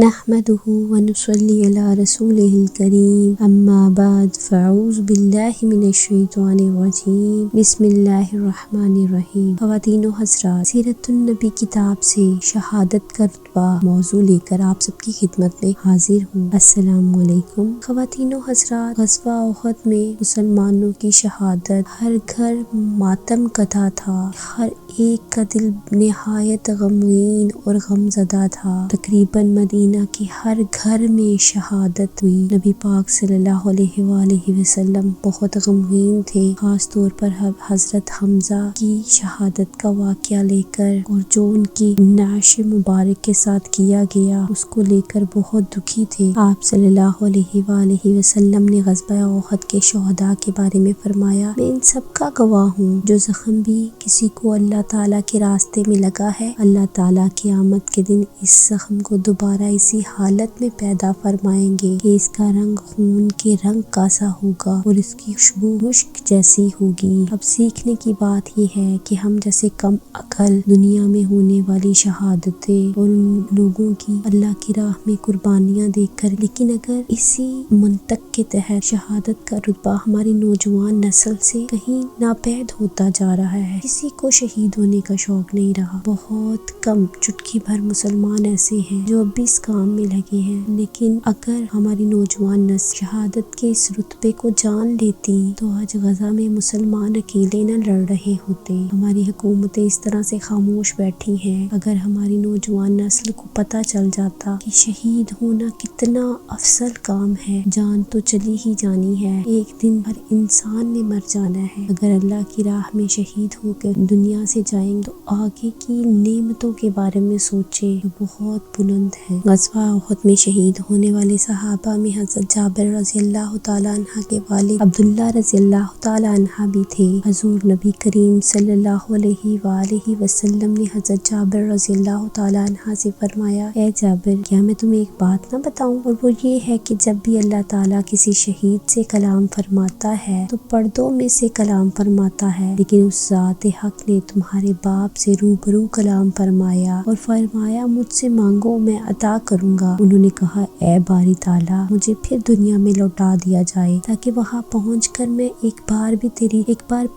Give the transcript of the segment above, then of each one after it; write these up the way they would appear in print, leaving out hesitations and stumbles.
نحمده ونصلي على رسوله الكريم اما بعد فاعوذ باللہ من الشیطان الرجیم بسم اللہ الرحمن الرحیم۔ خواتین و حضرات، سیرت النبی کتاب سے شہادت کا رتبہ موضوع لے کر آپ سب کی خدمت میں حاضر ہوں۔ السلام علیکم۔ خواتین و حضرات، غزوہ احد میں مسلمانوں کی شہادت ہر گھر ماتم کدھا تھا، ہر ایک کا دل نہایت غمگین اور غمزدہ تھا۔ تقریباً مدینہ کے ہر گھر میں شہادت ہوئی۔ نبی پاک صلی اللہ علیہ وآلہ وسلم بہت غمگین تھے، خاص طور پر حضرت حمزہ کی شہادت کا واقعہ لے کر، اور جو ان کی نعش مبارک کے ساتھ کیا گیا اس کو لے کر بہت دکھی تھے۔ آپ صلی اللہ علیہ وآلہ وسلم نے غزوہ احد کے شہداء کے بارے میں فرمایا، میں ان سب کا گواہ ہوں، جو زخم بھی کسی کو اللہ تعالیٰ کے راستے میں لگا ہے، اللہ تعالیٰ قیامت کے دن اس زخم کو دوبارہ اسی حالت میں پیدا فرمائیں گے کہ اس کا رنگ خون کے رنگ کا سا ہوگا اور اس کی خوشبو مشک جیسی ہوگی۔ اب سیکھنے کی بات یہ ہے کہ ہم جیسے کم عقل دنیا میں ہونے والی شہادتیں اور ان لوگوں کی اللہ کی راہ میں قربانیاں دیکھ کر، لیکن اگر اسی منطق کے تحت شہادت کا رتبہ ہماری نوجوان نسل سے کہیں ناپید ہوتا جا رہا ہے، کسی کو شہید ہونے کا شوق نہیں رہا۔ بہت کم چٹکی بھر مسلمان ایسے ہیں جو اب بھی اس کام میں لگے ہیں، لیکن اگر ہماری نوجوان نسل شہادت کے اس رتبے کو جان لیتی تو آج غزہ میں مسلمان اکیلے نہ لڑ رہے ہوتے۔ ہماری حکومتیں اس طرح سے خاموش بیٹھی ہیں۔ اگر ہماری نوجوان نسل کو پتہ چل جاتا کہ شہید ہونا کتنا افضل کام ہے، جان تو چلی ہی جانی ہے، ایک دن ہر انسان نے مر جانا ہے، اگر اللہ کی راہ میں شہید ہو کر دنیا سے جائیں تو آگے کی نعمتوں کے بارے میں سوچیں جو بہت بلند ہے۔ غزوہ احد میں شہید ہونے والے صحابہ میں حضرت جابر رضی اللہ تعالیٰ عنہ کے والد عبداللہ رضی اللہ تعالیٰ عنہ بھی تھے۔ حضور نبی کریم صلی اللہ علیہ وآلہ وسلم نے حضرت جابر رضی اللہ تعالیٰ عنہ سے فرمایا، اے جابر، کیا میں تمہیں ایک بات نہ بتاؤں؟ اور وہ یہ ہے کہ جب بھی اللہ تعالیٰ کسی شہید سے کلام فرماتا ہے تو پردوں میں سے کلام فرماتا ہے، لیکن اس ذات حق نے تمہارے باپ سے روبرو کلام فرمایا اور فرمایا، مجھ سے مانگو میں عطا کروں گا۔ انہوں نے کہا، اے باری تعالیٰ، مجھے پھر دنیا میں لوٹا دیا جائے تاکہ وہاں پہنچ کر میں ایک بار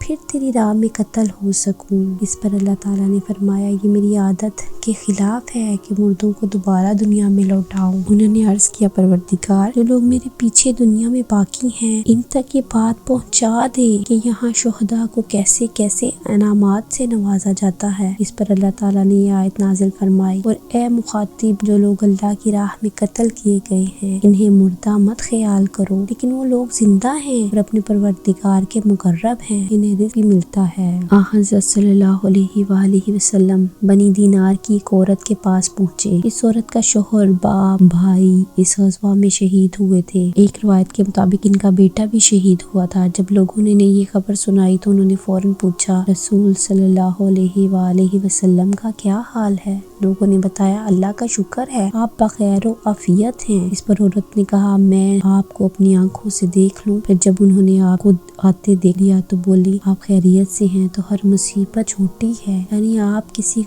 پھر تیری راہ میں قتل ہو سکوں۔ اس پر اللہ تعالیٰ نے فرمایا، یہ میری عادت کے خلاف ہے کہ مردوں کو دوبارہ دنیا میں لوٹاؤں۔ انہوں نے عرض کیا، پروردگار، جو لوگ میرے پیچھے دنیا میں باقی ہیں ان تک یہ بات پہنچا دے کہ یہاں شہداء کو کیسے کیسے انعامات سے نوازا جاتا ہے۔ اس پر اللہ تعالیٰ نے یہ آیت نازل فرمائی، اور اے مخاطب، جو لوگ اللہ کی راہ میں قتل کیے گئے ہیں انہیں مردہ مت خیال کرو، لیکن وہ لوگ زندہ ہیں اور اپنے پروردگار کے مقرب ہیں، انہیں رزق بھی ملتا ہے۔ حضرت صلی اللہ علیہ وآلہ وسلم بنی دینار کی ایک عورت کے پاس پہنچے۔ اس عورت کا شوہر، باپ، بھائی اس غزوہ میں شہید ہوئے تھے۔ ایک روایت کے مطابق ان کا بیٹا بھی شہید ہوا تھا۔ جب لوگوں نے یہ خبر سنائی تو انہوں نے فوراً پوچھا، رسول صلی اللہ علیہ وآلہ وسلم کا کیا حال ہے؟ لوگوں نے بتایا، اللہ کا شکر ہے، آپ بخیر و عافیت ہیں۔ اس پر عورت نے کہا، میں آپ کو اپنی آنکھوں سے دیکھ لوں؟ پھر جب انہوں نے آپ کو آتے دیکھ لیا تو بولی، آپ خیریت سے ہیں تو ہر مصیبت چھوٹی ہے، یعنی اب کسی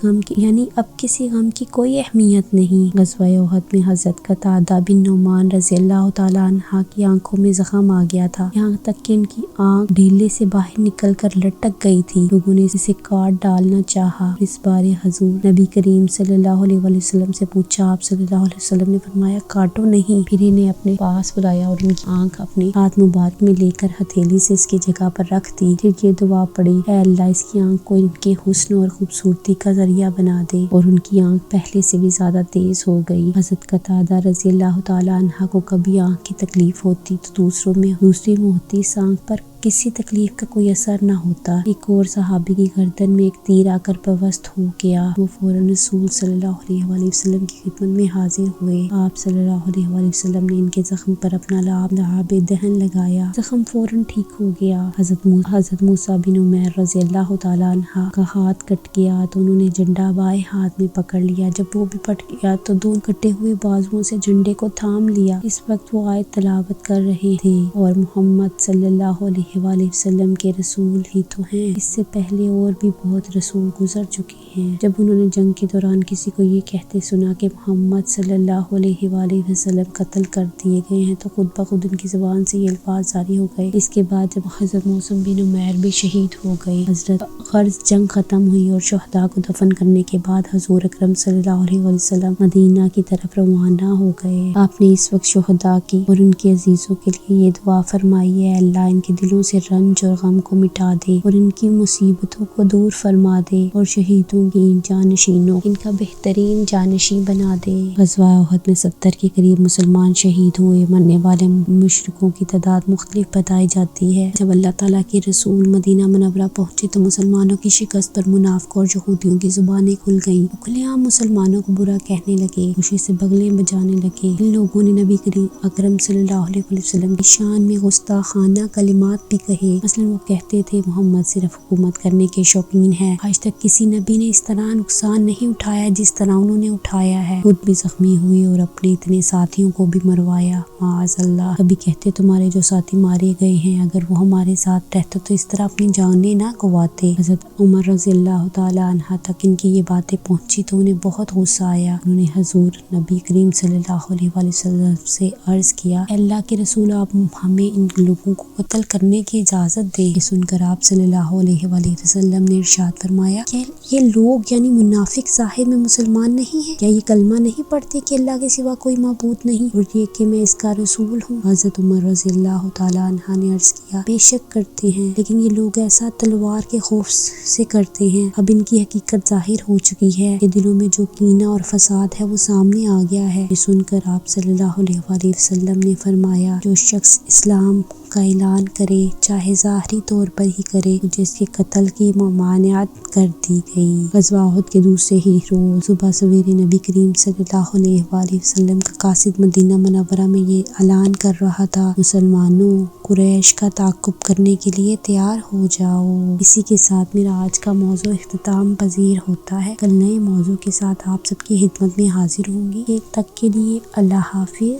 غم کی کوئی اہمیت نہیں۔ غزوہ احد میں حضرت قتادہ بن نعمان رضی اللہ تعالیٰ عنہ کی آنکھوں میں زخم آ گیا تھا، یہاں تک کہ ان کی آنکھ ڈھیلے سے باہر نکل کر لٹک گئی تھی۔ لوگوں نے اسے کاٹ ڈالنا چاہا۔ اس بارے حضور نبی کریم صلی اللہ علیہ وسلم سے پوچھا، آپ صلی اللہ علیہ وسلم نے فرمایا، کاٹو نہیں۔ پھر انہیں اپنے پاس بلایا اور ان کی آنکھ اپنے ہاتھ مبارک میں لے کر ہتھیلی سے اس کی جگہ پر رکھ دی۔ پھر یہ دعا پڑی، اے اللہ، اس کی آنکھ کو ان کے حسن اور خوبصورتی کا ذریعہ بنا دے، اور ان کی آنکھ پہلے سے بھی زیادہ تیز ہو گئی۔ حضرت قتادہ رضی اللہ تعالیٰ عنہ کو کبھی آنکھ کی تکلیف ہوتی تو دوسری میں ہوتی، اس آنکھ پر کسی تکلیف کا کوئی اثر نہ ہوتا۔ ایک اور صحابی کی گردن میں ایک تیر آ کر پیوست ہو گیا، وہ فوراً رسول صلی اللہ علیہ وآلہ وسلم کی خدمت میں حاضر ہوئے۔ آپ صلی اللہ علیہ وآلہ وسلم نے ان کے زخم پر اپنا لعاب دہن لگایا، زخم فوراً ٹھیک ہو گیا۔ حضرت موسیٰ بن عمیر رضی اللہ تعالیٰ عنہ کا ہاتھ کٹ گیا تو انہوں نے جھنڈا بائیں ہاتھ میں پکڑ لیا، جب وہ بھی پٹ گیا تو دونوں کٹے ہوئے بازوؤں سے جھنڈے کو تھام لیا۔ اس وقت وہ آیت تلاوت کر رہے تھے، اور محمد صلی اللہ علیہ علیہ وآلہ وسلم کے رسول ہی تو ہیں، اس سے پہلے اور بھی بہت رسول گزر چکے ہیں۔ جب انہوں نے جنگ کے دوران کسی کو یہ کہتے سنا کہ محمد صلی اللہ علیہ وآلہ وسلم قتل کر دیے گئے ہیں تو خود بخود ان کی زبان سے یہ الفاظ جاری ہو گئے۔ اس کے بعد جب حضرت موسم بن عمیر بھی شہید ہو گئے، حضرت غرض جنگ ختم ہوئی اور شہداء کو دفن کرنے کے بعد حضور اکرم صلی اللہ علیہ وسلم مدینہ کی طرف روانہ ہو گئے۔ آپ نے اس وقت شہداء کی اور ان کے عزیزوں کے لیے یہ دعا فرمائی، اے اللہ ان کے دلوں سے رنج اور غم کو مٹا دے اور ان کی مصیبتوں کو دور فرما دے اور شہیدوں کی جانشینوں ان کا بہترین جانشین بنا دے۔ غزوہ احد میں 70 کے قریب مسلمان شہید ہوئے۔ مرنے والے مشرکوں کی تعداد مختلف بتائی جاتی ہے۔ جب اللہ تعالیٰ کے رسول مدینہ منورہ پہنچے تو مسلمانوں کی شکست پر منافقوں اور یہودیوں کی زبانیں کھل گئیں۔ کھلے عام مسلمانوں کو برا کہنے لگے، خوشی سے بغلیں بجانے لگے۔ ان لوگوں نے نبی کریم اکرم صلی اللہ علیہ وسلم کی شان میں گستاخانہ کلمات بھی کہے۔ مثلا وہ کہتے تھے محمد صرف حکومت کرنے کے شوقین ہے، آج تک کسی نبی نے اس طرح نقصان نہیں اٹھایا جس طرح انہوں نے اٹھایا ہے، خود بھی زخمی ہوئے اور اپنے اتنے ساتھیوں کو بھی مروایا، معاذ اللہ۔ کبھی کہتے تمہارے جو ساتھی مارے گئے ہیں اگر وہ ہمارے ساتھ رہتے تو اس طرح اپنی جانیں نہ گواتے۔ حضرت عمر رضی اللہ تعالی عنہ تک ان کی یہ باتیں پہنچی تو انہیں بہت غصہ آیا۔ انہوں نے حضور نبی کریم صلی اللہ علیہ وسلم سے عرض کیا، اے اللہ کے رسول آپ ہمیں ان لوگوں کو قتل کرنے کی اجازت دے۔ یہ سن کر آپ صلی اللہ علیہ وسلم نے ارشاد فرمایا کہ یہ لوگ یعنی منافق ظاہر میں مسلمان نہیں ہیں، کیا یہ کلمہ نہیں پڑھتے کہ اللہ کے سوا کوئی معبود نہیں اور یہ کہ میں اس کا رسول ہوں؟ حضرت عمر رضی اللہ تعالی عنہ نے عرض کیا، بے شک کرتے ہیں، لیکن یہ لوگ ایسا تلوار کے خوف سے کرتے ہیں۔ اب ان کی حقیقت ظاہر ہو چکی ہے کہ دلوں میں جو کینہ اور فساد ہے وہ سامنے آ گیا ہے۔ یہ سن کر آپ صلی اللہ علیہ وسلم نے فرمایا، جو شخص اسلام کا اعلان کرے چاہے ظاہری طور پر ہی کرے جس کے قتل کی ممانعت کر دی گئی۔ غزوہ احد کے دوسرے ہی روز صبح سویرے نبی کریم صلی اللہ علیہ وسلم کا قاصد مدینہ منورہ میں یہ اعلان کر رہا تھا، مسلمانوں قریش کا تعاقب کرنے کے لیے تیار ہو جاؤ۔ اسی کے ساتھ میرا آج کا موضوع اختتام پذیر ہوتا ہے۔ کل نئے موضوع کے ساتھ آپ سب کی خدمت میں حاضر ہوں گی۔ ایک تک کے لیے اللہ حافظ۔